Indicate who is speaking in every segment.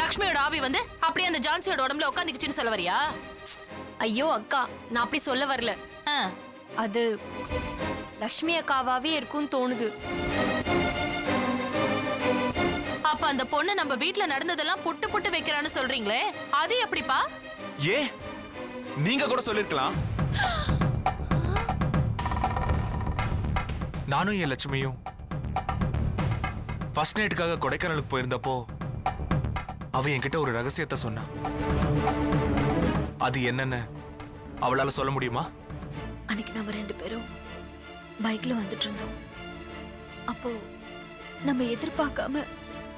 Speaker 1: லக்ஷ்மியோட ஆவி வந்து அப்படியே அந்த ஜான்சியோட உடம்புல உட்காந்துக்கிச்சுன்னு சொல்ல வரியா?
Speaker 2: ஐயோ அக்கா, நான் அப்படி சொல்ல வரல. அது லக்ஷ்மி அக்காவாவே இருக்கும்னு தோணுது.
Speaker 1: அப்ப அந்த பொண்ணு நம்ம வீட்ல நடந்ததெல்லாம் புட்டு புட்டு வைக்கிறான்னு சொல்றீங்களே, அது எப்படிப்பா?
Speaker 3: ஏ நீங்க கூட சொல்லிருக்கலாம். நானும் என் லட்சுமியும் ஃபர்ஸ்ட் நைட்டுக்காக கொடைக்கானலுக்கு போயிருந்தப்போ அவ என்கிட்ட ஒரு ரகசியத்தை சொன்னா. அது என்னன்னு அவளால சொல்ல முடியுமா?
Speaker 4: அன்னைக்கு நம்ம 2 பேரும் பைக்ல வந்துட்டு இருந்தோம். அப்போ நம்ம எதிர்பார்க்காம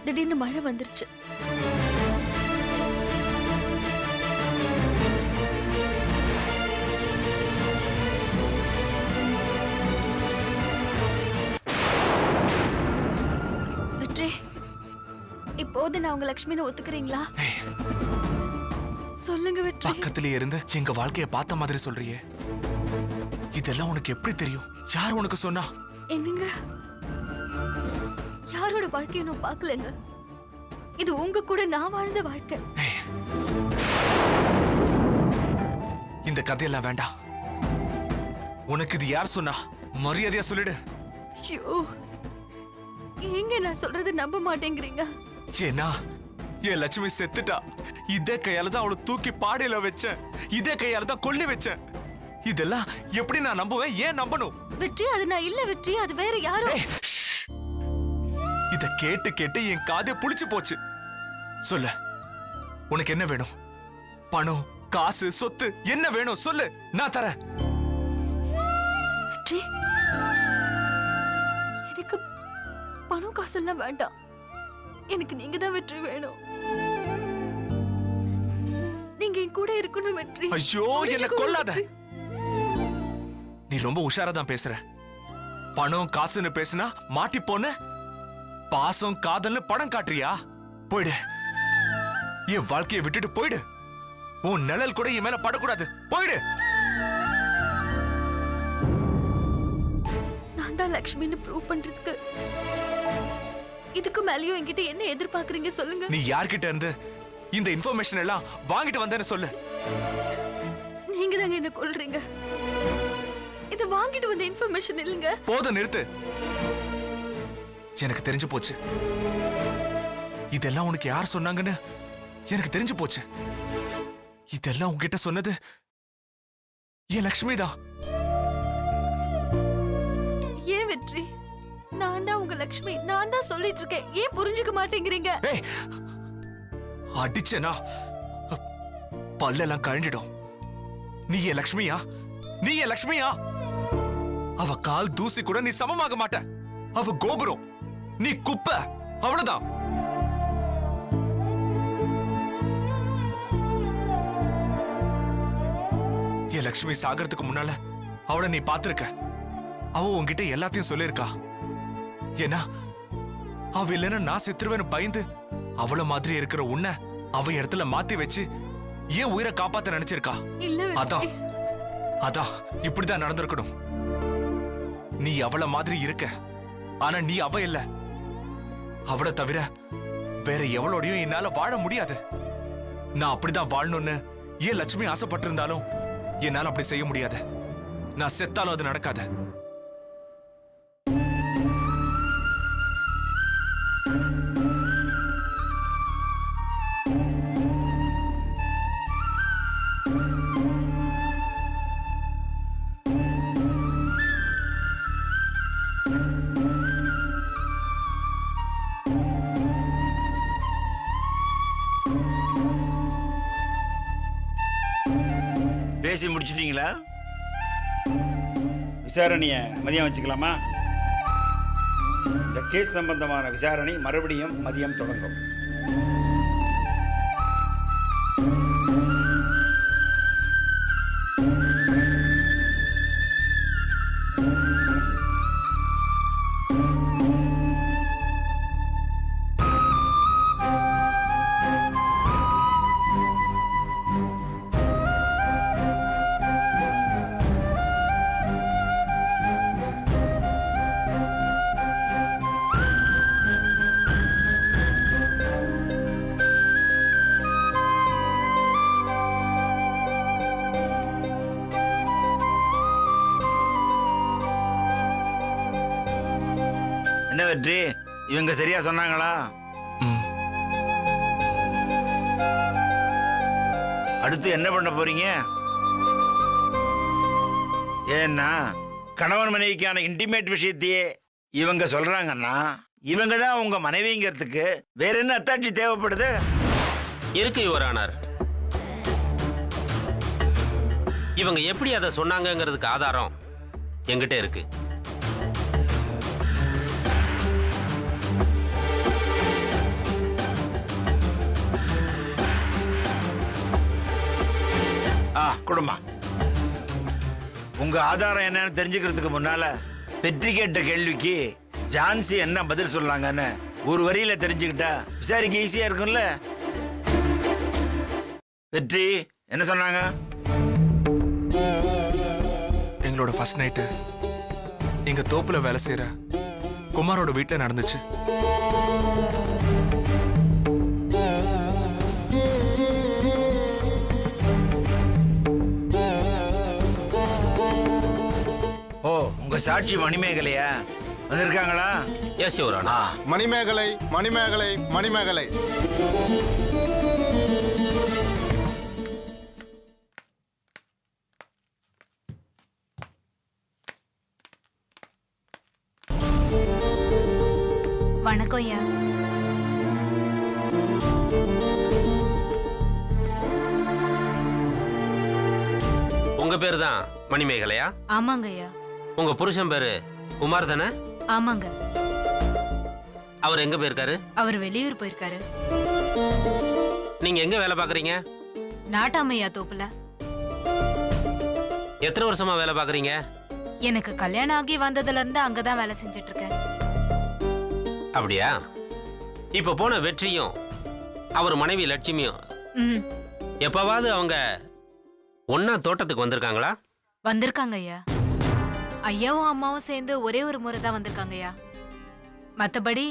Speaker 4: திடீர்னு மழை வந்துருச்சு. வெற்றி, இப்போது நான் உங்க லட்சுமின்னு ஒத்துக்கிறீங்களா? சொல்லுங்க வெற்றி.
Speaker 3: பக்கத்திலே இருந்து எங்க வாழ்க்கைய பார்த்த மாதிரி சொல்றியே, இதெல்லாம் உனக்கு எப்படி தெரியும்? யார் உனக்கு சொன்னா?
Speaker 4: என்னங்க, யாரோட வாழ்க்கையை நான் பார்க்கலங்க. இது உங்க கூட நான் வாழ்ந்த வாழ்க்கை.
Speaker 3: இந்த கதையெல்லாம் வேண்டாம். உனக்கு இது யார் சொன்னா? மரியாதையா சொல்லிடு.
Speaker 4: ஐயோ, ஏங்க நான் சொல்றது நம்ப மாட்டேங்கிறீங்க?
Speaker 3: ஏன்னா என் லட்சுமி செத்துட்டா. இதே கையால தான் அவளை தூக்கி பாடையில வச்சேன். இதே கையால தான் கொல்லி வச்சேன். இதெல்லாம் எப்படி நான் நம்புவேன்? ஏன் நம்பணும்?
Speaker 4: வெற்றி, அது நான் இல்ல வெற்றி, அது வேற யாரோ.
Speaker 3: இத கேட்டு கேட்டு என் காதே புளிச்சு போச்சு. சொல்லு, உனக்கு என்ன வேணும்? பணம், காசு, சொத்து என்ன வேணும் சொல்லு, நான் தரேன்.
Speaker 4: வெற்றி, எனக்கு பணம் காசெல்லாம் வேண்டாம். எனக்கு நீங்க தான் வெற்றி வேணும். நீங்க என் கூட இருக்கணும் வெற்றி.
Speaker 3: ஐயோ, என்ன கொல்லாத. நீ ரொம்ப உஷாரா தான் பேசுற. பணம் காசுன்னு பேசுனா மாட்டி போன. பாசம் காதல்னு படம் காட்டுறியா? போயிடு. என் வாழ்க்கையை விட்டுட்டு போயிடு. உன் நிழல் கூட என் மேல படக்கூடாது. போயிடு.
Speaker 4: நான் தான் லக்ஷ்மின்னு ப்ரூவ் பண்றதுக்கு இதுக்கு மேலயும் என்கிட்ட என்ன எதிர்பார்க்கறீங்க சொல்லுங்க.
Speaker 3: நீ யார்கிட்ட இருந்து இந்த இன்ஃபர்மேஷன் எல்லாம் வாங்கிட்டு வந்தேன்னு சொல்லு.
Speaker 4: நீங்க தாங்க என்ன கொல்றீங்க. இது வாங்கிட்டு வந்த இன்ஃபர்மேஷன் இல்லங்க.
Speaker 3: போதும், நிறுத்து. எனக்கு தெரிஞ்சு போச்சு. இதெல்லாம் உனக்கு யார் சொன்னாங்கன்னு எனக்கு தெரிஞ்சு போச்சு. இதெல்லாம் உன்கிட்ட சொன்னது என் லட்சுமி தான்.
Speaker 4: ஏன் வெற்றி? நான் தான் உங்க லட்சுமி. நான் தான் சொல்லிட்டு இருக்கேன். ஏன் புரிஞ்சுக்க மாட்டேங்கிறீங்க?
Speaker 3: அடிச்சனா பல்லெல்லாம் கழண்டிடும். நீ என் லட்சுமியா? நீ என் லட்சுமியா? அவ கால் தூசி கூட நீ சமமாக மாட்ட. அவ கோபுரம், நீ குப்பை. அவ்வளவுதான். என் லட்சுமி சாகிறதுக்கு முன்னால அவளை நீ பாத்திருக்க. அவ உன்கிட்ட எல்லாத்தையும் சொல்லிருக்கா. ஏன்னா அவ இல்லைன்னா நான் செத்துருவேன்னு பயந்து அவள மாதிரி இருக்கிற உன்னை அவ இடத்துல மாத்தி வச்சு ஏன் உயிரை காப்பாத்த நினைச்சிருக்கா. அதான் அதான் இப்படிதான் நடந்திருக்கணும். நீ அவள மாதிரி இருக்க, ஆனா நீ அவ இல்ல. அவளை தவிர வேற எவளோடையும் என்னால வாழ முடியாது. நான் அப்படிதான் வாழணும்னு ஏன் லட்சுமி ஆசைப்பட்டிருந்தாலும் என்னால அப்படி செய்ய முடியாது. நான் செத்தாலும் அது நடக்காது.
Speaker 5: பேசி முடிச்சிட்டீங்களா? விசாரணையை மதியம் வச்சுக்கலாமா? இந்த கேஸ் சம்பந்தமான விசாரணை மறுபடியும் மதியம் தொடங்கும். என்ன வெற்றி, இவங்க சரியா சொன்னாங்களா?
Speaker 3: ம்.
Speaker 5: அடுத்து என்ன பண்ண போறீங்க? ஏன்னா கணவன் மனைவிக்கான இன்டிமேட் விஷயத்தையே இவங்க சொல்றாங்கன்னா இவங்க தான் உங்க மனைவிங்கிறதுக்கு வேற என்ன அத்தாட்சி தேவைப்படுது?
Speaker 6: இருக்கு யுவர் ஆனர். இவங்க எப்படி அதை சொன்னாங்கங்கிறதுக்கு ஆதாரம் என்கிட்ட இருக்கு.
Speaker 5: குடும்பம் உங்க ஆதாரம் என்னன்னு தெரிஞ்சுக்கிறதுக்கு முன்னால வெற்றி கேட்ட கேள்விக்கு ஜான்சி என்ன பதில் சொல்லாங்கன்னு ஒரு வரியில தெரிஞ்சுக்கிட்டா விசாரிக்க ஈஸியா இருக்கும்ல. வெற்றி என்ன சொன்னாங்க?
Speaker 3: எங்களோட ஃபர்ஸ்ட் நைட்டு எங்க தோப்புல வேலை செய்யற குமாரோட வீட்டுல நடந்துச்சு.
Speaker 5: ஓ, உங்க சாட்சி மணிமேகலையா வந்திருக்காங்களா?
Speaker 6: Yes your honour.
Speaker 7: Manimekalai, Manimekalai, Manimekalai.
Speaker 1: வணக்கம் ஐயா.
Speaker 6: உங்க பேரு தான் மணிமேகலையா?
Speaker 1: ஆமாங்க ஐயா.
Speaker 6: உங்க புருஷன் பேரு குமார் தானே?
Speaker 1: ஆமாங்க.
Speaker 6: அவர் எங்க போயிருக்காரு?
Speaker 1: அவர் வெளியூர் போயிருக்காரு.
Speaker 6: நீங்க எங்க வேலை பாக்குறீங்க?
Speaker 1: நாட்டாமையா தோப்புல.
Speaker 6: எத்தனை வருஷமா வேலை பாக்குறீங்க?
Speaker 1: எனக்கு கல்யாணம் ஆகி வந்ததுல இருந்து அங்கதான் வேலை செஞ்சுட்டு இருக்கேன்.
Speaker 6: அப்படியா? இப்ப போன வெற்றியும் அவர் மனைவி லட்சுமியும்
Speaker 1: ம்,
Speaker 6: எப்பவாவது அவங்க ஒன்னா தோட்டத்துக்கு வந்திருக்காங்களா?
Speaker 1: வந்திருக்காங்க ஐயா. ஐயாவும் அம்மாவும் சேர்ந்து ஒரே ஒரு முறை தான் வந்திருக்காங்க ஐயா. மத்தபடி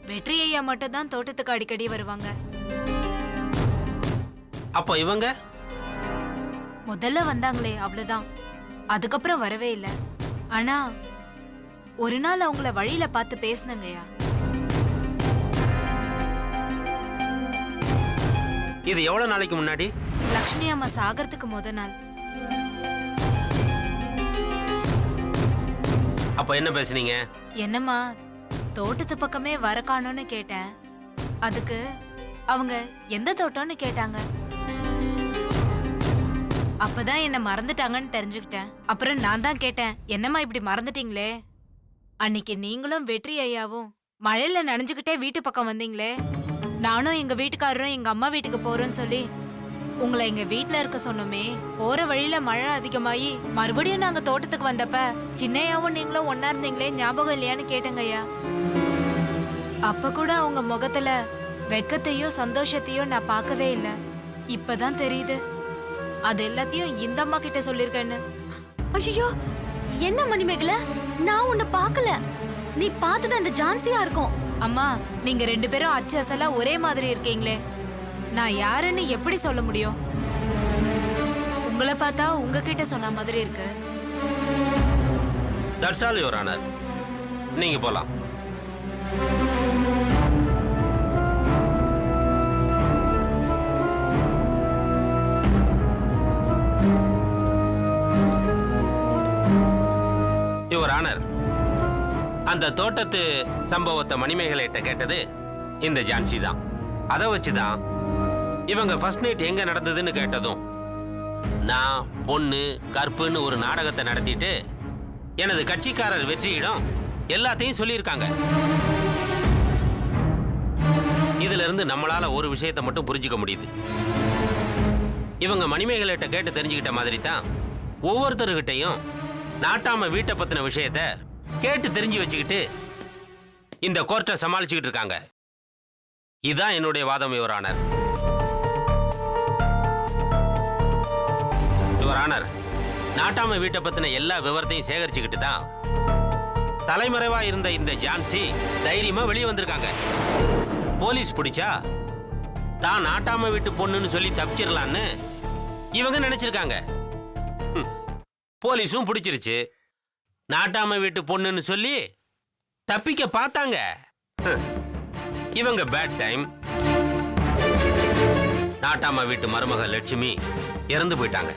Speaker 1: வெற்றி ஐயா மட்டும் தான் தோட்டத்துக்கு அடிக்கடி வருவாங்க.
Speaker 6: அப்ப இவங்க
Speaker 1: முதல்ல வந்தாங்களே அவ்வளவுதான். அதுக்கப்புறம் வரவே இல்லை. ஆனா ஒரு நாள் அவங்கள வழியில பார்த்து பேசினங்கய்யா.
Speaker 6: இது எவ்வளவு நாளைக்கு முன்னாடி?
Speaker 1: லக்ஷ்மி அம்மா சாகறதுக்கு முத நாள்.
Speaker 6: அப்ப என்ன பேசுனீங்க?
Speaker 1: என்னம்மா தோட்டத்து பக்கமே வர காணோன்னு கேட்டேன். அதுக்கு அவங்க எந்த தோட்டம்னு கேட்டாங்க. அப்பதான் என்ன மறந்துட்டாங்கன்னு தெரிஞ்சுக்கிட்டேன். அப்புறம் நான் தான் கேட்டேன், என்னம்மா இப்படி மறந்துட்டீங்களே? அன்னைக்கு நீங்களும் வெற்றி ஐயாவும் மழையில நனைஞ்சுக்கிட்டே வீட்டு பக்கம் வந்தீங்களே, நானும் எங்க வீட்டுக்காரரும் எங்க அம்மா வீட்டுக்கு போறோம்னு சொல்லி உங்களை எங்க வீட்டுல இருக்க சொன்னோமே. போற வழியில மழை அதிகமாயி மறுபடியும் நாங்க தோட்டத்துக்கு வந்தப்ப சின்னையாவும் நீங்களும் ஒன்னா இருந்தீங்களே, ஞாபகம் இல்லையான்னு கேட்டேங்க ஐயா. அப்ப கூட அவங்க முகத்துல வெக்கத்தையோ சந்தோஷத்தையோ நான் பார்க்கவே இல்லை. இப்பதான் தெரியுது அது எல்லாத்தையும் இந்த அம்மா கிட்ட சொல்லிருக்கேன்னு.
Speaker 4: ஐயோ, என்ன மணிமேகலை, நான் உன்னை பார்க்கல. நீ பார்த்தது அந்த ஜான்சியா இருக்கும்.
Speaker 1: அம்மா, நீங்க ரெண்டு பேரும் அச்சு அசலா ஒரே மாதிரி இருக்கீங்களே, நான் யாருன்னு எப்படி சொல்ல முடியும்? உங்களை பார்த்தா உங்ககிட்ட சொன்ன மாதிரி இருக்கு.
Speaker 6: That's all your honour. நீங்க போலாம். யுவர் ஆனர், அந்த தோட்டத்து சம்பவத்தை மணிமேகலையிட்ட கேட்டது இந்த ஜான்சி தான். அதை வச்சுதான் இவங்க ஃபர்ஸ்ட் நைட் எங்க நடந்ததுன்னு கேட்டதும் நான் பொண்ணு கற்புன்னு ஒரு நாடகத்தை நடத்திட்டு எனது கட்சிக்காரர் வெற்றியிடம் எல்லாத்தையும் சொல்லியிருக்காங்க. இதுல இருந்து நம்மளால ஒரு விஷயத்தை மட்டும் புரிஞ்சுக்க முடியுது. இவங்க மணிமேகலையிட்ட கேட்டு தெரிஞ்சுக்கிட்ட மாதிரி தான் ஒவ்வொருத்தருக்கிட்டையும் நாட்டாம வீட்டை பத்தின விஷயத்த கேட்டு தெரிஞ்சு வச்சுக்கிட்டு இந்த கோர்ட்டை சமாளிச்சுக்கிட்டு இருக்காங்க. இதுதான் என்னுடைய வாதம் யுவர் ஆனர். யுவர் ஆனர், நாட்டாம வீட்டை பத்தின எல்லா விவரத்தையும் சேகரிச்சுக்கிட்டு தான் தலைமறைவா இருந்த இந்த ஜான்சி தைரியமா வெளியே வந்திருக்காங்க. போலீஸ் பிடிச்சா தான் நாட்டாம வீட்டு பொண்ணுன்னு சொல்லி தப்பிச்சிடலான்னு இவங்க நினைச்சிருக்காங்க. போலீஸும் பிடிச்சிருச்சு. நாட்டாம வீட்டு பொண்ணுன்னு சொல்லி தப்பிக்க பார்த்தாங்க. இவங்க பேட் டைம். நாட்டாம வீட்டு மருமக லட்சுமி இறந்து போயிட்டாங்க.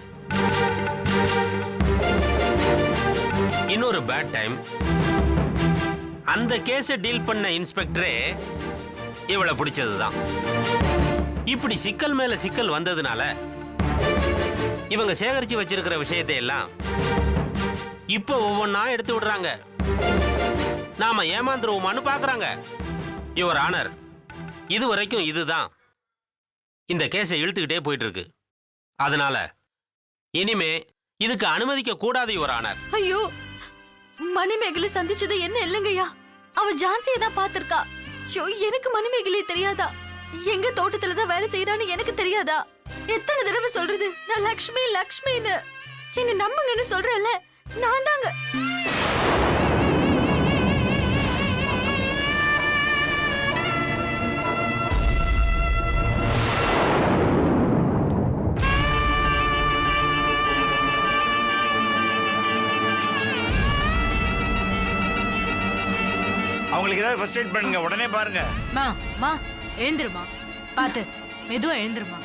Speaker 6: இன்னொரு பேட் டைம், அந்த கேஸை டீல் பண்ண இன்ஸ்பெக்டரே இவளை பிடிச்சதுதான். இப்படி சிக்கல் மேல சிக்கல் வந்ததுனால இவங்க சேகரிச்சு வச்சிருக்கிற விஷயத்தை எல்லாம் இப்ப ஒவ்வொன்னா எடுத்து விடுறாங்க. நாம ஏமாந்துருவோமான்னு பாக்குறாங்க. யுவர் ஆனர், இதுவரைக்கும் இதுதான் இந்த கேஸை இழுத்துக்கிட்டே போயிட்டு இருக்கு. அதனால இனிமே இதுக்கு அனுமதிக்க கூடாது யுவர் ஆனர்.
Speaker 4: ஐயோ, மணிமேகலை சந்திச்சது என்ன இல்லைங்கய்யா. அவ ஜான்சியை தான் பாத்திருக்கா. ஐயோ, எனக்கு மணிமேகலை தெரியாதா? எங்க தோட்டத்துல தான் வேலை செய்யறான்னு எனக்கு தெரியாதா? எத்தனை தடவை சொல்றது நான் லக்ஷ்மி லக்ஷ்மின்னு? என்ன நம்புங்கன்னு சொல்றேன்ல, நான் தாங்க.
Speaker 5: அவங்களுக்கு ஏதாவது ஃபர்ஸ்ட் எய்ட் பண்ணுங்க, உடனே பாருங்க.
Speaker 1: மா எழுந்துருமா, பாத்து மெதுவா எழுந்துருமா.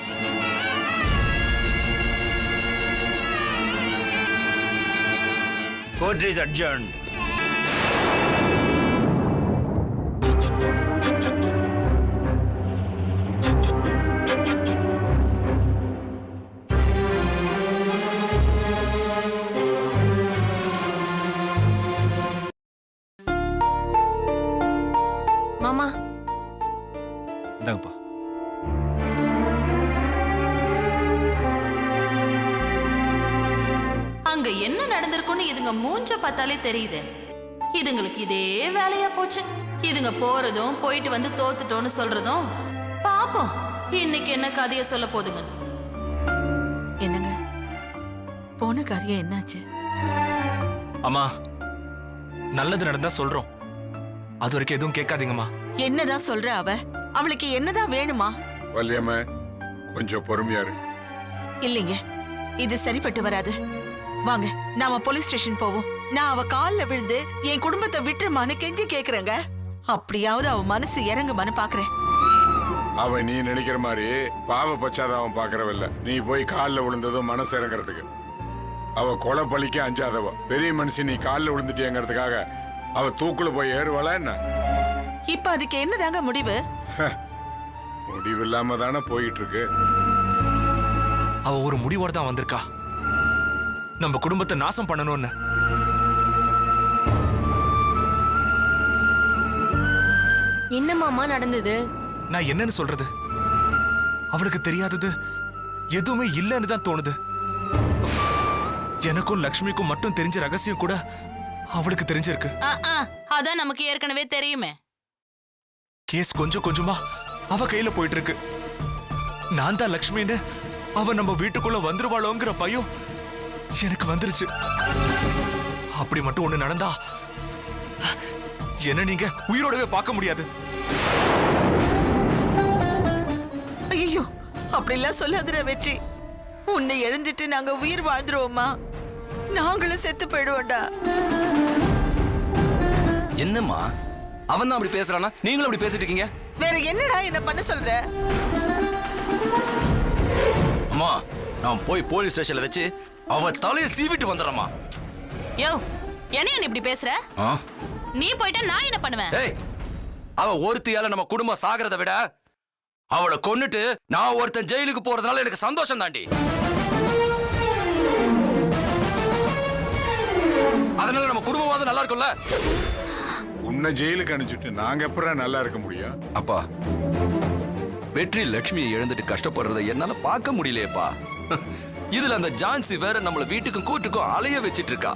Speaker 5: Court is adjourned.
Speaker 2: மாமா,
Speaker 3: இந்தாங்கப்பா.
Speaker 8: அங்க என்ன நடந்திருக்குன்னு இதுங்க மூஞ்ச பார்த்தாலே தெரியுது. இதுங்களுக்கு இதே வேலையா போச்சு. இதுங்க போறதும் போயிட்டு வந்து தோத்துட்டோன்னு சொல்றதும். பாப்போம் இன்னைக்கு என்ன கதைய சொல்ல போதுங்க.
Speaker 9: என்னங்க, போன காரியம் என்னாச்சு?
Speaker 3: அம்மா, நல்லது நடந்தா சொல்றோம். அது வரைக்கும் எதுவும் கேட்காதீங்கம்மா.
Speaker 9: என்னதான் சொல்ற அவ? அவளுக்கு என்னதான் வேணுமா?
Speaker 7: வள்ளியம்மா, கொஞ்சம் பொறுமையா இரு.
Speaker 9: இல்லைங்க, இது சரிப்பட்டு வராது. வாங்க, நாம போலீஸ் ஸ்டேஷன் போவோம். நான் அவ கால்ல விழுந்து என் குடும்பத்தை விட்டுருமான்னு கெஞ்சி கேக்குறேங்க. அப்படியாவது அவ மனசு இறங்குமான்னு பாக்குறேன்.
Speaker 7: அவன் நீ நினைக்கிற மாதிரி பாவ பச்சாதாவன் பாக்குறவில்ல. நீ போய் காலில் விழுந்ததும் மனசு இறங்குறதுக்கு. அவ கொலை பழிக்க அஞ்சாதவ. பெரிய மனுஷன் நீ காலில் விழுந்துட்டேங்கிறதுக்காக அவ தூக்குல போய் ஏறுவாளா என்ன?
Speaker 9: இப்ப அதுக்கு என்னதாங்க முடிவு?
Speaker 7: முடிவு இல்லாம தானே போயிட்டு இருக்கு.
Speaker 3: அவ ஒரு முடிவோட தான் வந்திருக்கா, நம்ம குடும்பத்தை நாசம் பண்ணணும்னு.
Speaker 2: என்ன மாமா நடந்தது?
Speaker 3: நான் என்னன்னு சொல்றது? அவளுக்கு தெரியாதது எதுவுமே இல்லைன்னு தான் தோணுது. எனக்கும் லக்ஷ்மிக்கும் மட்டும் தெரிஞ்ச ரகசியம் கூட அவளுக்கு தெரிஞ்சிருக்கு.
Speaker 8: அதான் நமக்கு ஏற்கனவே தெரியுமே.
Speaker 3: கேஸ் கொஞ்சம் கொஞ்சமா அவ கையில போயிட்டு இருக்கு. நான் தான் லக்ஷ்மின்னு அவ நம்ம வீட்டுக்குள்ள வந்துருவாளோங்கிற பயம் எனக்கு வந்துருச்சு. அப்படி மட்டும் ஒண்ணு நடந்தா என்ன நீங்க உயிரோடவே பார்க்க முடியாது.
Speaker 9: ஐயோ, அப்படிலாம் சொல்லாதுற வெற்றி. உன்னை எழுந்துட்டு நாங்க உயிர் வாழ்ந்துருவோமா? நாங்களும் செத்து போயிடுவோம்டா.
Speaker 10: என்னம்மா, அவன் தான் அப்படி பேசுறானா? நீங்களும் அப்படி பேசிட்டு இருக்கீங்க.
Speaker 9: வேற என்னடா என்ன பண்ண சொல்ற?
Speaker 10: அம்மா, நான் போய் போலீஸ் ஸ்டேஷன்ல வச்சு அவ தலையை சீவிட்டு வந்துடுறேம்மா.
Speaker 8: யோ, என்ன இப்படி பேசுற? நீ போயிட்டா நான் என்ன பண்ணுவேன்?
Speaker 10: ஏய், அவ ஒருத்தியால நம்ம குடும்பம் சாகிறத விட அவளை கொன்னுட்டு நான் ஒருத்தன் ஜெயிலுக்கு போறதுனால எனக்கு சந்தோஷம் தாண்டி. அதனால நம்ம குடும்பமாவது நல்லா இருக்கும்ல.
Speaker 7: உன்னை ஜெயிலுக்கு அனுப்பிச்சுட்டு நாங்க எப்பறம் நல்லா இருக்க முடியும்?
Speaker 10: அப்பா, வெற்றி லட்சுமியை இழந்துட்டு கஷ்டப்படுறதை என்னால பார்க்க முடியலையேப்பா. இதுல அந்த ஜான்சி வேற நம்மள வீட்டுக்கும் கூட்டுக்கும் அலைய வச்சிட்டு இருக்கா.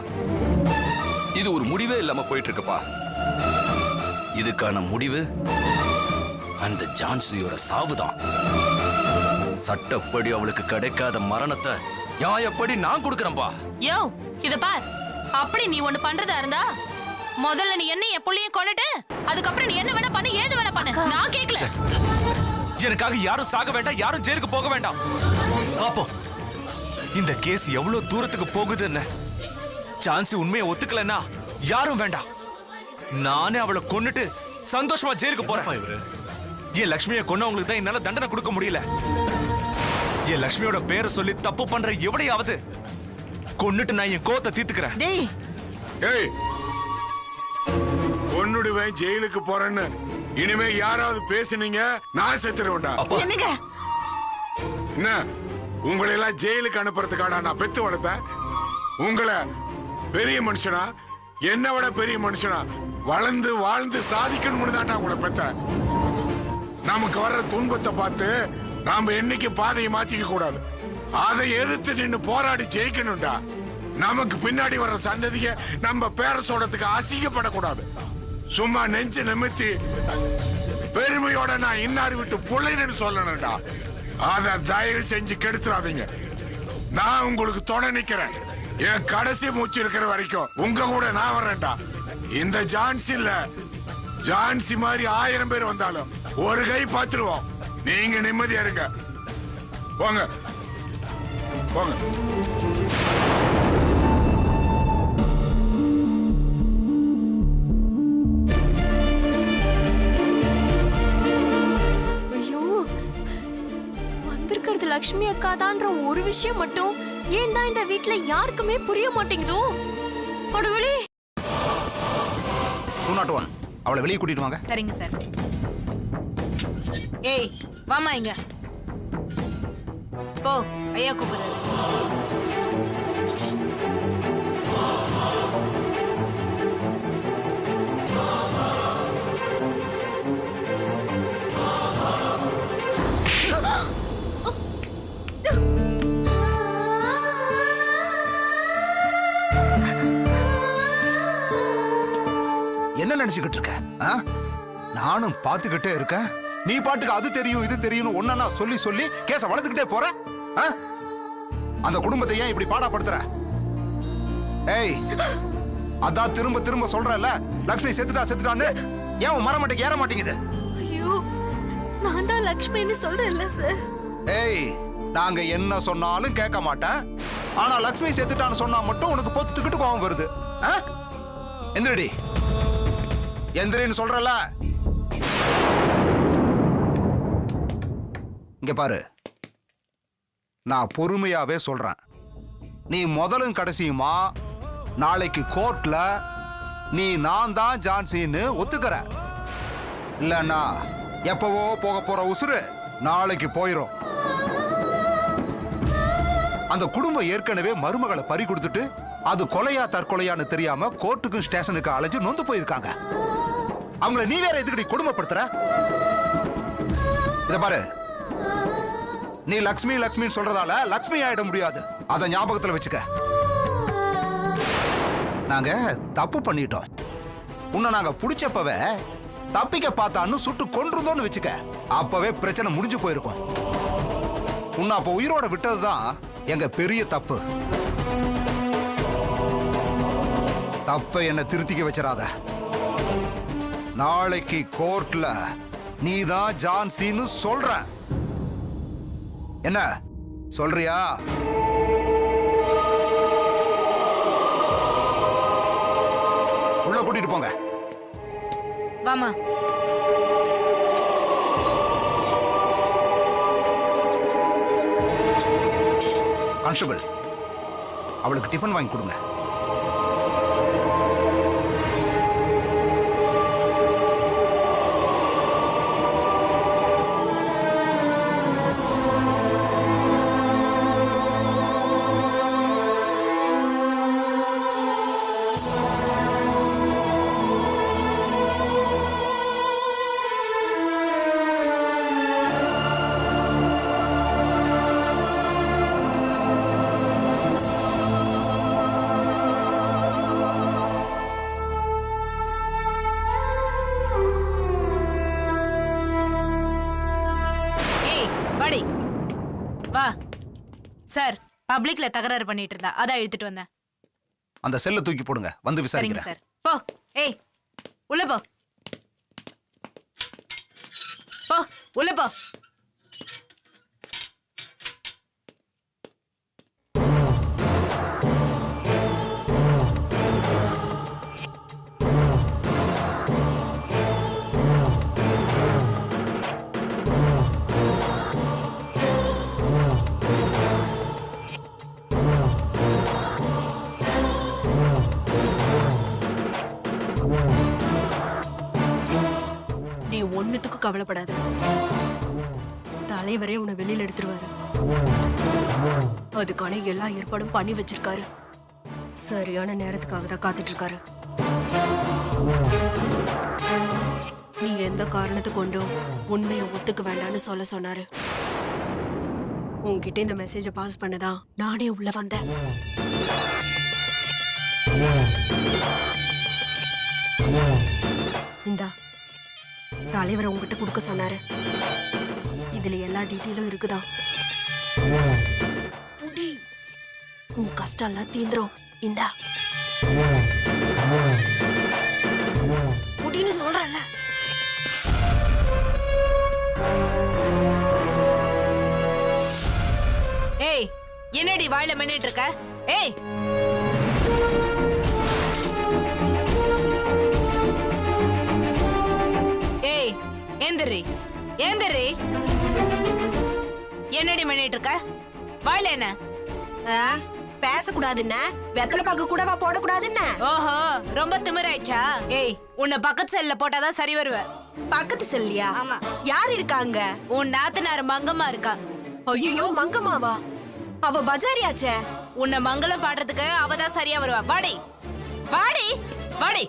Speaker 10: இது ஒரு முடிவே இல்லாம போயிட்டு இருக்குப்பா. இதுக்கான முடிவு அந்த ஜான்சியோட சாவுதான். சட்டப்படி அவளுக்கு கிடைக்காத மரணத்தை நியாயப்படி நான் கொடுக்கறேன்பா.
Speaker 8: யோ, இத பார். அப்படி நீ ஒண்ணு பண்றதா இருந்தா முதல்ல நீ என்ன என் புள்ளைய கொன்னுட்டு அதுக்கப்புறம் நீ என்ன வேணா பண்ணு, ஏது வேணா பண்ணு. நான் கேக்கல.
Speaker 3: எனக்காக யாரும் சாக வேண்டாம், யாரும் ஜெயிலுக்கு போக வேண்டாம். பாப்போம் இந்த கேஸ் எவ்வளவு தூரத்துக்கு போகுதுன்னு. சான்ஸ் உண்மையை ஒத்துக்கலன்னா யாரும் வேண்டாம். நானே அவளை கொன்னுட்டு சந்தோஷமா ஜெயிலுக்கு போறேன். என் லக்ஷ்மியை கொன்னவங்களுக்கு தான் என்னால தண்டனை கொடுக்க முடியல. என் லக்ஷ்மியோட பேரை சொல்லி தப்பு பண்ற எவடையாவது கொன்னுட்டு நான் என் கோத்தை தீர்த்துக்கிறேன்.
Speaker 9: டேய்
Speaker 7: ஏய், பொண்ணுடுவேன் ஜெயிலுக்கு போறேன்னு இனிமே யாராவது பேசுனீங்க நான் செத்துருவேன்டா.
Speaker 9: என்னங்க
Speaker 7: என்ன உங்களை எல்லாம் ஜெயிலுக்கு அனுப்புறதுக்கான நான் பெத்து வளர்த்தேன்? உங்களை பெரிய மனுஷனா, என்ன விட பெரிய மனுஷனா வளர்ந்து வாழ்ந்து சாதிக்கணும்னு தான்டா உங்களை பெத்தேன். நமக்கு வர்ற துன்பத்தை பார்த்து நாம என்னைக்கு பாதையை மாத்திக்க கூடாது. அதை எதிர்த்து நின்று போராடி ஜெயிக்கணும்டா. நமக்கு பின்னாடி வர்ற சந்ததிக்கு நம்ம பேர சொல்றதுக்கு அசிங்கப்படக்கூடாது. சும்மா நெஞ்சு நிமித்தி பெருமையோட நான் இன்னார் விட்டு பிள்ளைன்னு சொல்லணும்டா. அத தயவு செஞ்சு கெடுத்துறாதீங்க. நான் உங்களுக்கு துணை நிக்கிறேன். என் கடைசி மூச்சு இருக்கிற வரைக்கும் உங்க கூட நான் வர்றேன்டா. இந்த ஜான்சில ஜான்சி மாதிரி 1000 பேர் வந்தாலும் ஒரு கை பார்த்துருவோம். நீங்க நிம்மதியா இருங்க. போங்க போங்க.
Speaker 2: ஐயோ, வந்திருக்கிறது லக்ஷ்மி அக்கா தான்ற ஒரு விஷயம் மட்டும் ஏன் தான் இந்த வீட்ல யாருக்குமே புரிய மாட்டேங்குதோ? கடவுளே!
Speaker 11: 201 அவளை வெளியே கூட்டிட்டு வாங்க.
Speaker 1: சரிங்க சார். ஏய் வாமா இங்க போ, ஐயா கூப்பிடுறாரு.
Speaker 11: என்ன நினைச்சுக்கிட்டு இருக்க? நானும் பாத்துக்கிட்டே இருக்கேன். நீ பாட்டுக்கு அது தெரியும் இது தெரியும் ஒன்னா சொல்லி சொல்லி கேச வளர்த்துக்கிட்டே போற. அந்த குடும்பத்தை ஏன் இப்படி பாடாப்படுத்துற? ஏய், அதான் திரும்ப திரும்ப சொல்றல, லக்ஷ்மி செத்துட்டான்னு. ஏன் உன் மரமட்டைக்கு ஏற மாட்டேங்குது?
Speaker 4: ஐயோ, நான் தான் லக்ஷ்மின்னு சொல்றேன்ல சார்.
Speaker 11: ஏய், நாங்க என்ன சொன்னாலும் கேட்க மாட்டேன். ஆனா லக்ஷ்மி செத்துட்டான்னு சொன்னா மட்டும் உனக்கு பொத்துக்கிட்டு கோவம் வருது. எந்திரடி, எந்திரின்னு சொல்றல. இங்க பாரு, நான் பொறுமையாவே சொல்றேன். நீ முதலும் கடைசியுமா நாளைக்கு கோர்ட்ல நீ நான் தான் ஜான்சின்னு ஒத்துக்கிற. இல்லன்னா எப்பவோ போக போற உசுறு நாளைக்கு போயிரும். அந்த குடும்பம் ஏற்கனவே மருமகளை பறி கொடுத்துட்டு அது கொலையா தற்கொலையான்னு தெரியாம கோர்ட்டுக்கும் ஸ்டேஷனுக்கு அலைஞ்சு நொந்து போயிருக்காங்க. அவங்கள நீ வேற எதுக்கடி கொடுமைப்படுத்துற? இத பாரு, நீ லக்ஷ்மி லக்ஷ்மின்னு சொல்றதால லக்ஷ்மி ஆயிட முடியாது. அத ஞாபகத்துல வச்சுக்க. நாங்க தப்பு பண்ணிட்டோம். உன்னை நாங்க புடிச்சப்பவே தப்பிக்க பார்த்தான்னு சுட்டு கொன்றுந்தோன்னு வச்சுக்க. அப்பவே பிரச்சனை முடிஞ்சு போயிருக்கும். உன்னை அப்ப உயிரோட விட்டதுதான் எங்க பெரிய தப்பு. தப்ப என்ன திருத்திக்க வச்சிடாத. நாளைக்கு கோர்ட்ல நீதான் ஜான்சின்னு சொல்ற. என்ன சொல்றியா? உள்ள கூட்டிட்டு போங்க.
Speaker 1: வாமா.
Speaker 11: கான்ஸ்டபிள், அவளுக்கு டிஃபன் வாங்கி கொடுங்க.
Speaker 1: வா சார். பப்ளிக்ல தகராறு பண்ணிட்டு இருந்தா, அதான் எடுத்துட்டு வந்தேன்.
Speaker 11: அந்த செல்ல தூக்கி போடுங்க, வந்து
Speaker 1: சரிங்க
Speaker 11: விசாரிக்கிறேன்.
Speaker 1: சார். போ. ஏய், உள்ள போ. போ, உள்ள போ.
Speaker 12: ஒண்ணுத்துக்கும் கவலைப்படாத. தலைவரே உன்னை வெளியில எடுத்துருவாரு. அதுக்கான எல்லா ஏற்பாடும் பண்ணி வச்சிருக்காரு. சரியான நேரத்துக்காக தான் காத்துட்டு இருக்காரு. நீ எந்த காரணத்தை கொண்டும் உண்மையை ஒத்துக்க வேண்டாம்னு சொல்ல சொன்னாரு. உன்கிட்ட இந்த மெசேஜை பாஸ் பண்ணதான் நானே உள்ள வந்தேன். இந்தா, தலைவரை உங்ககிட்ட கொடுக்க சொன்னாரு. இதுல எல்லா டீட்டெயிலும் இருக்குதா. புடி. உன் கஷ்டம் எல்லாம் தீந்துரும். இந்தா புடின்னு சொல்றல.
Speaker 1: ஏய், என்னடி வாயில மென்னிட்டு இருக்க? ஏய், ஏய், ஏந்திரி ஏந்திரி. என்னடி மென்னிட்டு இருக்க? வாயில என்ன?
Speaker 12: பேசக்கூடாதுன்னா வெத்தலை பாக்கு கூடவா போடக்கூடாதுன்னு.
Speaker 1: ஓஹோ, ரொம்ப திமிராயிடுச்சா? ஏய், உன்னை பக்கத்து செல்ல போட்டாதான் சரி வருவ.
Speaker 12: பக்கத்து செல்லியா?
Speaker 1: ஆமா.
Speaker 12: யார் இருக்காங்க?
Speaker 1: உன் நாத்தனார் மங்கம்மா இருக்கா.
Speaker 12: ஐயோ, மங்கம்மாவா? அவ பஜாரியாச்சே.
Speaker 1: உன்னை மங்களம் பாடுறதுக்கு அவதான் சரியா வருவா. வாடி வாடி வாடி.